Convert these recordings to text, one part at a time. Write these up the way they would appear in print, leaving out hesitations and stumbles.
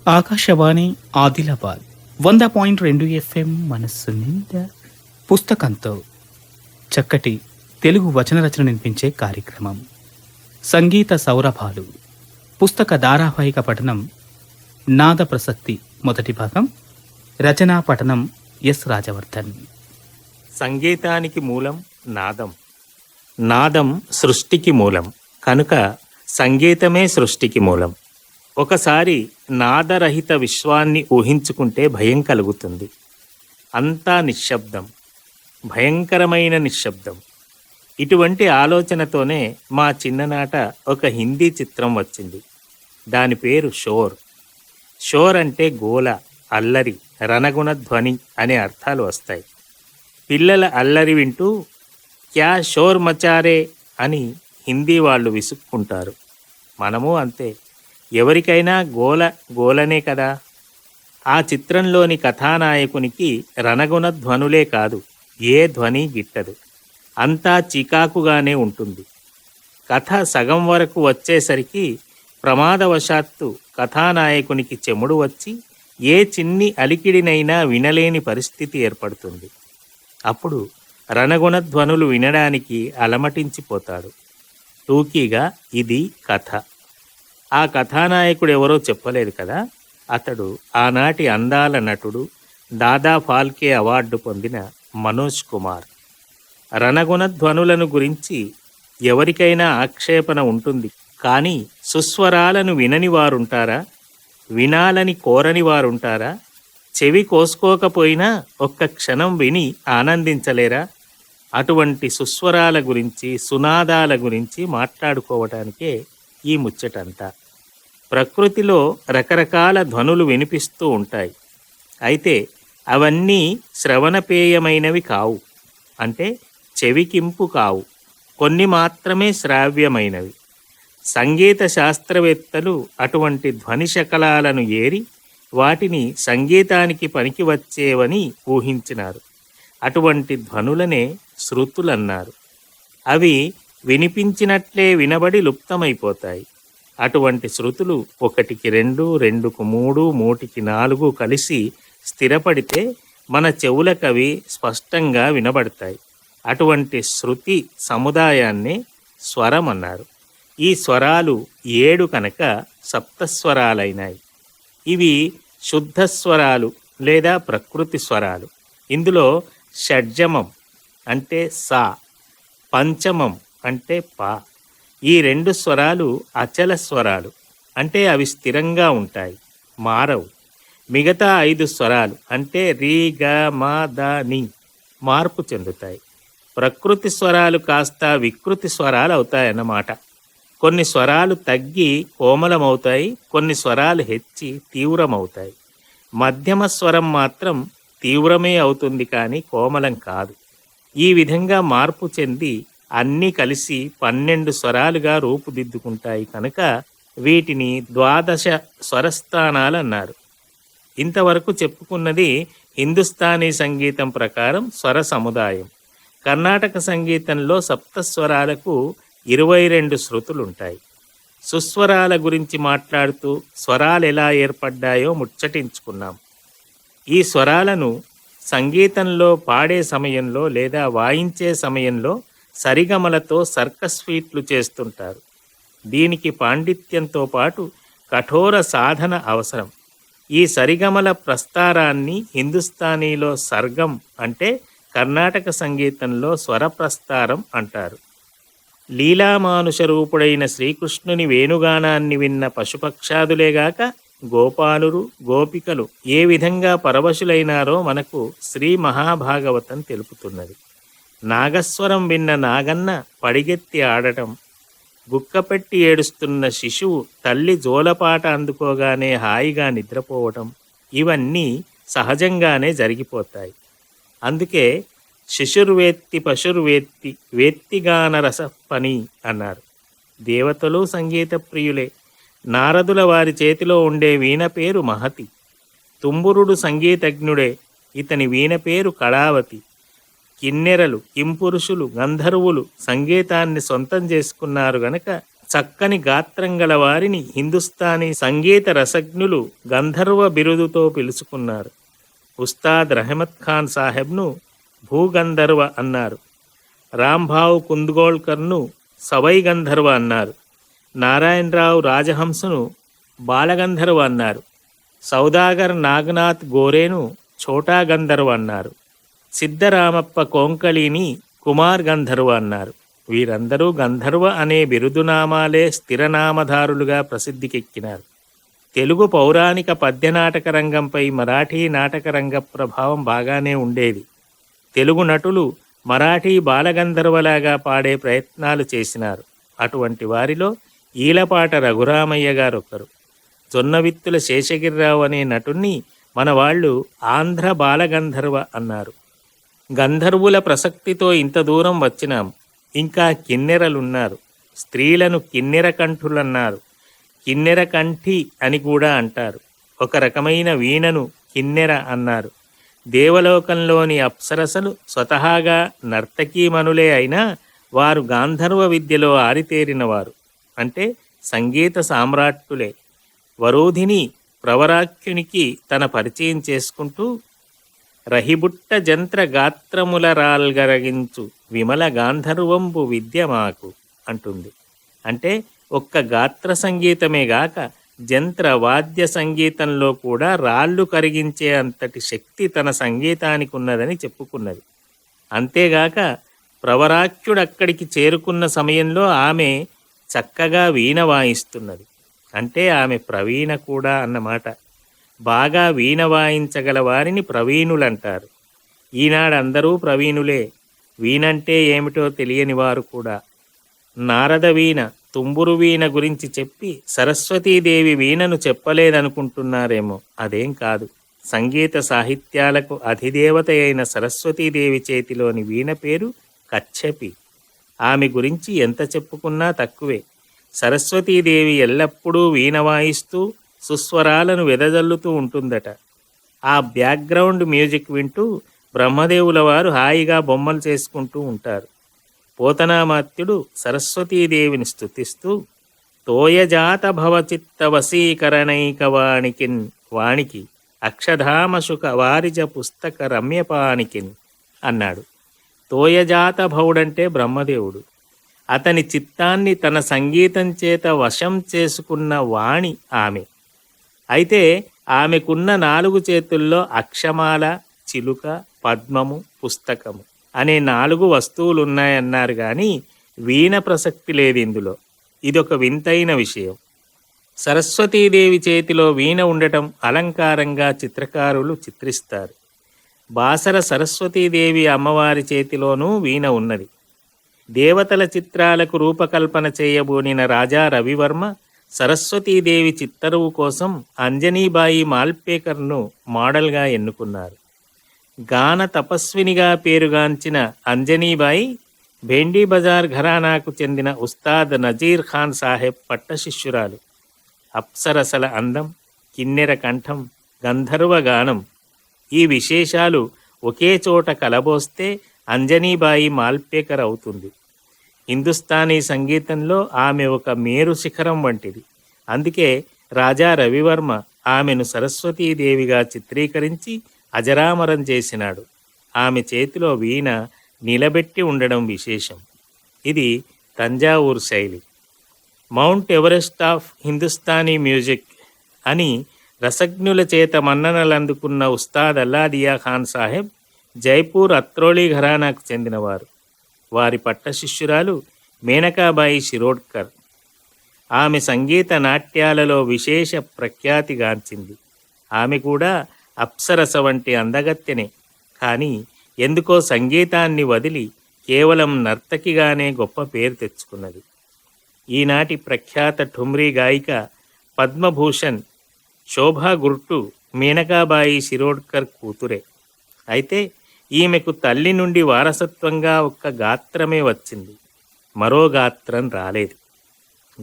Akashvani Adilabad 100.2 FM మనస్సు నిండా పుస్తకంతో చక్కటి తెలుగు వచన రచన వినిపించే కార్యక్రమం సంగీత సౌరభాలు పుస్తక ధారావాహిక పఠనం నాద ప్రసక్తి మొదటి భాగం రచనా పఠనం ఎస్ రాజవర్ధన్. సంగీతానికి మూలం నాదం. నాదం సృష్టికి మూలం కనుక సంగీతమే సృష్టికి మూలం. ఒకసారి నాదరహిత విశ్వాన్ని ఊహించుకుంటే భయం కలుగుతుంది. అంతా నిశ్శబ్దం, భయంకరమైన నిశ్శబ్దం. ఇటువంటి ఆలోచనతోనే మా చిన్ననాట ఒక హిందీ చిత్రం వచ్చింది. దాని పేరు షోర్. షోర్ అంటే గోల, అల్లరి, రణగుణ ధ్వని అనే అర్థాలు వస్తాయి. పిల్లల అల్లరి వింటూ క్యా షోర్ మచారే అని హిందీ వాళ్ళు విసుక్కుంటారు. మనము అంతే, ఎవరికైనా గోల గోలనే కదా. ఆ చిత్రంలోని కథానాయకునికి రణగుణ ధ్వనులే కాదు, ఏ ధ్వని గిట్టదు. అంతా చికాకుగానే ఉంటుంది. కథ సగం వరకు వచ్చేసరికి ప్రమాదవశాత్తు కథానాయకునికి చెముడు వచ్చి ఏ చిన్ని అలికిడినైనా వినలేని పరిస్థితి ఏర్పడుతుంది. అప్పుడు రణగుణ ధ్వనులు వినడానికి అలమటించిపోతాడు. టూకీగా ఇది కథ. ఆ కథానాయకుడు ఎవరో చెప్పలేదు కదా. అతడు ఆనాటి అందాల నటుడు, దాదా ఫాల్కే అవార్డు పొందిన మనోజ్ కుమార్. రణగుణ ధ్వనులను గురించి ఎవరికైనా ఆక్షేపణ ఉంటుంది, కానీ సుస్వరాలను వినని వారుంటారా? వినాలని కోరని వారుంటారా? చెవి కోసుకోకపోయినా ఒక్క క్షణం విని ఆనందించలేరా? అటువంటి సుస్వరాల గురించి, సునాదాల గురించి మాట్లాడుకోవటానికే ఈ ముచ్చటంతా. ప్రకృతిలో రకరకాల ధ్వనులు వినిపిస్తూ ఉంటాయి. అయితే అవన్నీ శ్రవణపేయమైనవి కావు, అంటే చెవికింపు కావు. కొన్ని మాత్రమే శ్రావ్యమైనవి. సంగీత శాస్త్రవేత్తలు అటువంటి ధ్వని శకలాలను ఏరి వాటిని సంగీతానికి పనికి వచ్చేవని ఊహించినారు. అటువంటి ధ్వనులనే శృతులన్నారు. అవి వినిపించినట్లే వినబడి లుప్తమైపోతాయి. అటువంటి శృతులు 1కి 2, 2కు 3, 3కి 4 కలిసి స్థిరపడితే మన చెవులకవి స్పష్టంగా వినబడతాయి. అటువంటి శృతి సముదాయాన్నే స్వరం అన్నారు. ఈ స్వరాలు 7 కనుక సప్తస్వరాలైనాయి. ఇవి శుద్ధ స్వరాలు లేదా ప్రకృతి స్వరాలు. ఇందులో షడ్జమం అంటే సా, పంచమం అంటే పా. ఈ 2 స్వరాలు అచల స్వరాలు, అంటే అవి స్థిరంగా ఉంటాయి, మారవు. మిగతా 5 స్వరాలు అంటే రీ, గ, మా, ద, ని మార్పు చెందుతాయి. ప్రకృతి స్వరాలు కాస్త వికృతి స్వరాలు అవుతాయన్నమాట. కొన్ని స్వరాలు తగ్గి కోమలమవుతాయి, కొన్ని స్వరాలు హెచ్చి తీవ్రమవుతాయి. మధ్యమ స్వరం మాత్రం తీవ్రమే అవుతుంది, కానీ కోమలం కాదు. ఈ విధంగా మార్పు చెంది అన్నీ కలిసి 12 స్వరాలుగా రూపుదిద్దుకుంటాయి కనుక వీటిని 12 స్వరస్థానాలు అన్నారు. ఇంతవరకు చెప్పుకున్నది హిందుస్థానీ సంగీతం ప్రకారం స్వర సముదాయం. కర్ణాటక సంగీతంలో సప్తస్వరాలకు 22 శృతులుంటాయి. సుస్వరాల గురించి మాట్లాడుతూ స్వరాలు ఎలా ఏర్పడ్డాయో ముచ్చటించుకున్నాం. ఈ స్వరాలను సంగీతంలో పాడే సమయంలో లేదా వాయించే సమయంలో సరిగమలతో సర్కస్ ఫీట్లు చేస్తుంటారు. దీనికి పాండిత్యంతో పాటు కఠోర సాధన అవసరం. ఈ సరిగమల ప్రస్తారాన్ని హిందుస్థానీలో సర్గం అంటే కర్ణాటక సంగీతంలో స్వరప్రస్తారం అంటారు. లీలామానుష రూపుడైన శ్రీకృష్ణుని వేణుగానాన్ని విన్న పశుపక్షాదులేగాక గోపాలురు, గోపికలు ఏ విధంగా పరవశులైనారో మనకు శ్రీ మహాభాగవతం తెలుపుతున్నది. నాగస్వరం విన్న నాగన్న పడిగెత్తి ఆడటం, గుక్కపెట్టి ఏడుస్తున్న శిశువు తల్లి జోలపాట అందుకోగానే హాయిగా నిద్రపోవటం, ఇవన్నీ సహజంగానే జరిగిపోతాయి. అందుకే శిశుర్వేత్తి పశుర్వేత్తి వేత్తిగాన రసపని అన్నారు. దేవతలు సంగీత ప్రియులే. నారదుల వారి చేతిలో ఉండే వీణ పేరు మహతి. తుంబురుడు సంగీతజ్ఞుడే. ఇతని వీణ పేరు కళావతి. కిన్నెరలు, కింపురుషులు, గంధర్వులు సంగీతాన్ని సొంతం చేసుకున్నారు గనక చక్కని గాత్రం గల వారిని హిందుస్థానీ సంగీత రసజ్ఞులు గంధర్వ బిరుదుతో పిలుచుకున్నారు. ఉస్తాద్ రహమత్ ఖాన్ సాహెబ్ను భూగంధర్వ అన్నారు. రాంభావ్ కుంద్గోల్కర్ను సవై గంధర్వ అన్నారు. నారాయణరావు రాజహంసను బాలగంధర్వ అన్నారు. సౌదాగర్ నాగనాథ్ గోరేను ఛోటా గంధర్వ అన్నారు. సిద్ధరామప్ప కోంకళిని కుమార్ గంధర్వ అన్నారు. వీరందరూ గంధర్వ అనే బిరుదునామాలే స్థిరనామధారులుగా ప్రసిద్ధికెక్కినారు. తెలుగు పౌరాణిక పద్యనాటక రంగంపై మరాఠీ నాటక రంగ ప్రభావం బాగానే ఉండేది. తెలుగు నటులు మరాఠీ బాలగంధర్వలాగా పాడే ప్రయత్నాలు చేసినారు. అటువంటి వారిలో ఈలపాట రఘురామయ్య గారొకరు. జొన్నవిత్తుల శేషగిరిరావు అనే నటుణ్ణి మన వాళ్ళు ఆంధ్ర బాలగంధర్వ అన్నారు. గంధర్వుల ప్రసక్తితో ఇంత దూరం వచ్చినాం. ఇంకా కిన్నెరలున్నారు. స్త్రీలను కిన్నెర కంఠులన్నారు. కిన్నెర కంఠి అని కూడా అంటారు. ఒక రకమైన వీణను కిన్నెర అన్నారు. దేవలోకంలోని అప్సరసలు స్వతహాగా నర్తకీమణులే అయినా వారు గాంధర్వ విద్యలో ఆరితేరినవారు. అంటే సంగీత సామ్రాట్టులే. వరోధిని ప్రవరాఖ్యునికి తన పరిచయం చేసుకుంటూ రహిబుట్ట జంత్ర గాత్రముల రాల్గరగించు విమల గాంధర్వంబు విద్య మాకు అంటుంది. అంటే ఒక్క గాత్ర సంగీతమే గాక జంత్ర వాద్య సంగీతంలో కూడా రాళ్ళు కరిగించే అంతటి శక్తి తన సంగీతానికి ఉన్నదని చెప్పుకున్నది. అంతేగాక ప్రవరాఖ్యుడక్కడికి చేరుకున్న సమయంలో ఆమె చక్కగా వీణ వాయిస్తున్నది. అంటే ఆమె ప్రవీణ కూడా అన్నమాట. బాగా వీణ వాయించగల వారిని ప్రవీణులంటారు. ఈనాడు అందరూ ప్రవీణులే. వీణంటే ఏమిటో తెలియని వారు కూడా. నారద వీణ, తుంబురు వీణ గురించి చెప్పి సరస్వతీదేవి వీణను చెప్పలేదనుకుంటున్నారేమో. అదేం కాదు. సంగీత సాహిత్యాలకు అధిదేవత అయిన సరస్వతీదేవి చేతిలోని వీణ పేరు కచ్ఛపి. ఆమె గురించి ఎంత చెప్పుకున్నా తక్కువే. సరస్వతీదేవి ఎల్లప్పుడూ వీణ వాయిస్తూ సుస్వరాలను వెదజల్లుతూ ఉంటుందట. ఆ బ్యాక్గ్రౌండ్ మ్యూజిక్ వింటూ బ్రహ్మదేవుల వారు హాయిగా బొమ్మలు చేసుకుంటూ ఉంటారు. పోతనామాత్యుడు సరస్వతీదేవిని స్తుతిస్తూ తోయజాత భవచిత్త వశీకరణైకవాణికిన్ వాణికి అక్షధామశుక వారిజ పుస్తక రమ్యపాణికిన్ అన్నాడు. తోయజాత భవుడంటే బ్రహ్మదేవుడు. అతని చిత్తాన్ని తన సంగీతం చేత వశం చేసుకున్న వాణి ఆమె. అయితే ఆమెకున్న 4 చేతుల్లో అక్షమాల, చిలుక, పద్మము, పుస్తకము అనే 4 వస్తువులున్నాయన్నారు కానీ వీణ ప్రసక్తి లేదు ఇందులో. ఇదొక వింతైన విషయం. సరస్వతీదేవి చేతిలో వీణ ఉండటం అలంకారంగా చిత్రకారులు చిత్రిస్తారు. బాసర సరస్వతీదేవి అమ్మవారి చేతిలోనూ వీణ ఉన్నది. దేవతల చిత్రాలకు రూపకల్పన చేయబోనిన రాజా రవివర్మ సరస్వతీదేవి చిత్తరువు కోసం అంజనీబాయి మాల్పేకర్ను మోడల్గా ఎన్నుకున్నారు. గాన తపస్వినిగా పేరుగాంచిన అంజనీబాయి భేండీ బజార్ ఘరానాకు చెందిన ఉస్తాద్ నజీర్ ఖాన్ సాహెబ్ పట్టశిష్యురాలు. అప్సరసల అందం, కిన్నెర కంఠం, గంధర్వ గానం ఈ విశేషాలు ఒకే చోట కలబోస్తే అంజనీబాయి మాల్పేకర్ అవుతుంది. హిందుస్థానీ సంగీతంలో ఆమె ఒక మేరు శిఖరం వంటిది. అందుకే రాజా రవివర్మ ఆమెను సరస్వతీదేవిగా చిత్రీకరించి అజరామరం చేసినాడు. ఆమె చేతిలో వీణ నిలబెట్టి ఉండడం విశేషం. ఇది తంజావూరు శైలి. Mount Everest of Hindustani music అని రసజ్ఞుల చేత మన్ననలందుకున్న ఉస్తాద్ అల్లాదియా ఖాన్ సాహెబ్ జైపూర్ అత్రోళీ ఘరానాకు చెందినవారు. వారి పట్టశిష్యురాలు మేనకాబాయి శిరోడ్కర్. ఆమె సంగీత నాట్యాలలో విశేష ప్రఖ్యాతిగాంచింది. ఆమె కూడా అప్సరస వంటి అందగత్తెనే. కానీ ఎందుకో సంగీతాన్ని వదిలి కేవలం నర్తకిగానే గొప్ప పేరు తెచ్చుకున్నది. ఈనాటి ప్రఖ్యాత ఠుమ్రీ గాయిక పద్మభూషణ్ శోభా గుర్టు మేనకాబాయి శిరోడ్కర్ కూతురే. అయితే ఈమెకు తల్లి నుండి వారసత్వంగా ఒక్క గాత్రమే వచ్చింది. మరో గాత్రం రాలేదు.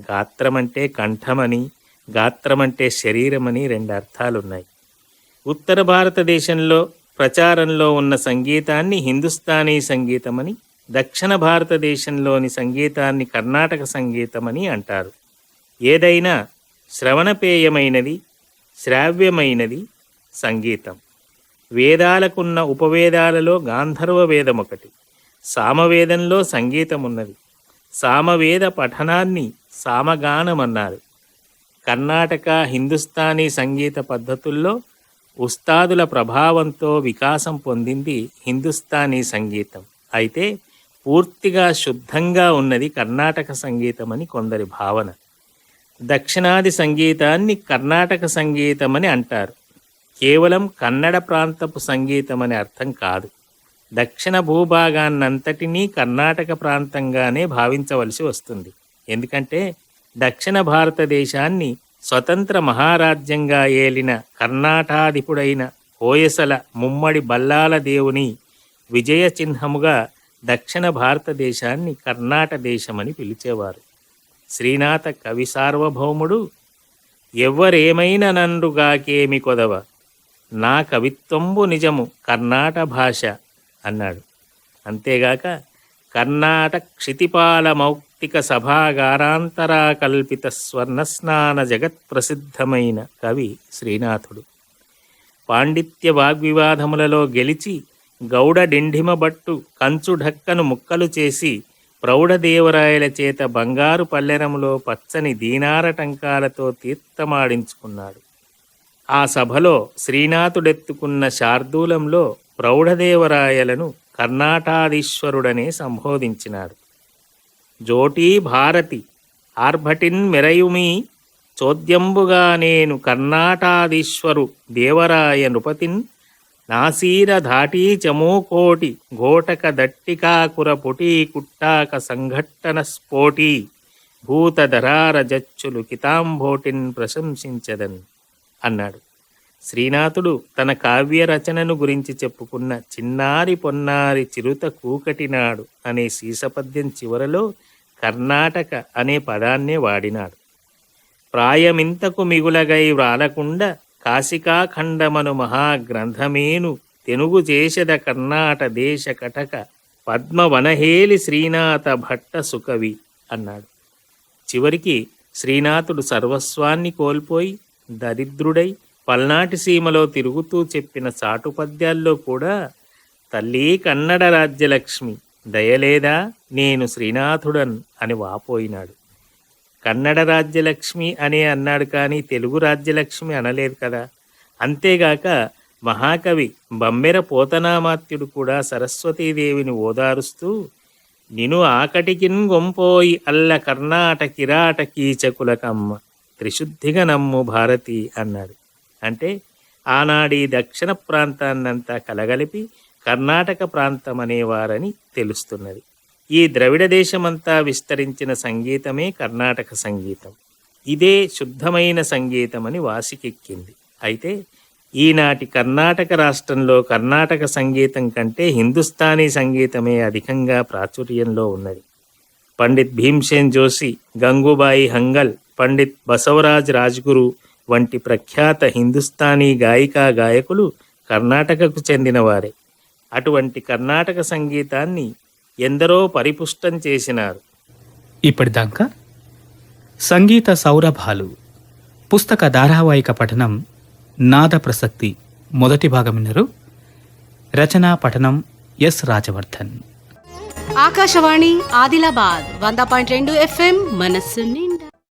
గాత్రమంటే కంఠమని, గాత్రమంటే శరీరమని 2 అర్థాలున్నాయి. ఉత్తర భారతదేశంలో ప్రచారంలో ఉన్న సంగీతాన్ని హిందుస్థానీ సంగీతమని, దక్షిణ భారతదేశంలోని సంగీతాన్ని కర్ణాటక సంగీతమని అంటారు. ఏదైనా శ్రవణపేయమైనది, శ్రావ్యమైనది సంగీతం. వేదాలకున్న ఉపవేదాలలో గాంధర్వ వేదం ఒకటి. సామవేదంలో సంగీతం ఉన్నది. సామవేద పఠనాన్ని సామగానమన్నారు. కర్ణాటక, హిందుస్థానీ సంగీత పద్ధతుల్లో ఉస్తాదుల ప్రభావంతో వికాసం పొందింది హిందుస్థానీ సంగీతం. అయితే పూర్తిగా శుద్ధంగా ఉన్నది కర్ణాటక సంగీతమని కొందరి భావన. దక్షిణాది సంగీతాన్ని కర్ణాటక సంగీతమని అంటారు. కేవలం కన్నడ ప్రాంతపు సంగీతమని అర్థం కాదు. దక్షిణ భూభాగాన్నంతటినీ కర్ణాటక ప్రాంతంగానే భావించవలసి వస్తుంది. ఎందుకంటే దక్షిణ భారతదేశాన్ని స్వతంత్ర మహారాజ్యంగా ఏలిన కర్ణాటాధిపుడైన హోయసల ముమ్మడి బల్లాల దేవుని విజయ చిహ్నముగా దక్షిణ భారతదేశాన్ని కర్ణాట దేశమని పిలిచేవారు. శ్రీనాథ కవి సార్వభౌముడు ఎవ్వరేమైనా నండుగాకేమి కొదవ, నా కవిత్వంబు నిజము కర్ణాట భాష అన్నాడు. అంతేగాక కర్ణాట క్షితిపాల మౌక్తిక సభాగారాంతరా కల్పిత స్వర్ణస్నాన జగత్ప్రసిద్ధమైన కవి శ్రీనాథుడు. పాండిత్య వాగ్వివాదములలో గెలిచి గౌడ డిండిమబట్టు కంచు ఢక్కను ముక్కలు చేసి ప్రౌఢదేవరాయల చేత బంగారు పల్లెరములో పచ్చని దీనార టంకాలతో తీర్థమాడించుకున్నాడు. ఆ సభలో శ్రీనాథుడెత్తుకున్న శార్దూలంలో ప్రౌఢదేవరాయలను కర్ణాటాధీశ్వరుడనే సంబోధించినాడు. జోటీ భారతి ఆర్భటిన్ మెరయుమీ చోద్యంబుగా నేను కర్ణాటాధీశ్వరు దేవరాయ నృపతిన్ నాసీర ధాటీ చమూకోటి ఘోటక దట్టికాకుర పుటీ కుట్టాక సంఘట్టన స్ఫోటీ భూతధరార జచ్చులు కితాంభోటిన్ ప్రశంసించదన్ అన్నాడు. శ్రీనాథుడు తన కావ్య రచనను గురించి చెప్పుకున్న చిన్నారి పొన్నారి చిరుత కూకటినాడు అనే సీసపద్యం చివరలో కర్ణాటక అనే పదాన్నే వాడినాడు. ప్రాయమింతకు మిగులగై వ్రాలకుండ కాశికాఖండమను మహాగ్రంథమేను తెనుగు చేసెద కర్ణాట దేశ కటక పద్మవనహేలి శ్రీనాథ భట్ట సుకవి అన్నాడు. చివరికి శ్రీనాథుడు సర్వస్వాన్ని కోల్పోయి దరిద్రుడై పల్నాటి సీమలో తిరుగుతూ చెప్పిన చాటు పద్యాల్లో కూడా తల్లి కన్నడ రాజ్యలక్ష్మి దయలేదా నేను శ్రీనాథుడన్ అని వాపోయినాడు. కన్నడ రాజ్యలక్ష్మి అనే అన్నాడు కానీ తెలుగు రాజ్యలక్ష్మి అనలేదు కదా. అంతేగాక మహాకవి బమ్మెర పోతనామాత్యుడు కూడా సరస్వతీదేవిని ఓదారుస్తూ నిను ఆకటికిన్ గొంపోయి అల్ల కర్ణాట కిరాట కీచకులకమ్మ త్రిశుద్ధిగా నమ్ము భారతి అన్నాడు. అంటే ఆనాడి దక్షిణ ప్రాంతాన్నంతా కలగలిపి కర్ణాటక ప్రాంతం అనేవారని తెలుస్తున్నది. ఈ ద్రవిడ దేశమంతా విస్తరించిన సంగీతమే కర్ణాటక సంగీతం. ఇదే శుద్ధమైన సంగీతమని వాసికెక్కింది. అయితే ఈనాటి కర్ణాటక రాష్ట్రంలో కర్ణాటక సంగీతం కంటే హిందుస్థానీ సంగీతమే అధికంగా ప్రాచుర్యంలో ఉన్నది. పండిత్ భీమ్సేన్ జోషి, గంగూబాయి హంగల్, పండిత్ బసవరాజ్ రాజ్గురు వంటి ప్రఖ్యాత హిందుస్థానీ గాయికా గాయకులు కర్ణాటకకు చెందినవారే. అటువంటి కర్ణాటక సంగీతాన్ని ఎందరో పరిపుష్టం చేసినారు. ఇప్పటిదాకా సంగీత సౌరభాలు పుస్తక ధారావాహిక పఠనం నాద ప్రసక్తి మొదటి భాగం విన్నారు. రచనా పఠనం ఎస్ రాజవర్ధన్. ఆకాశవాణి ఆదిలాబాద్ 100.2 FM మనస్సు నిండా.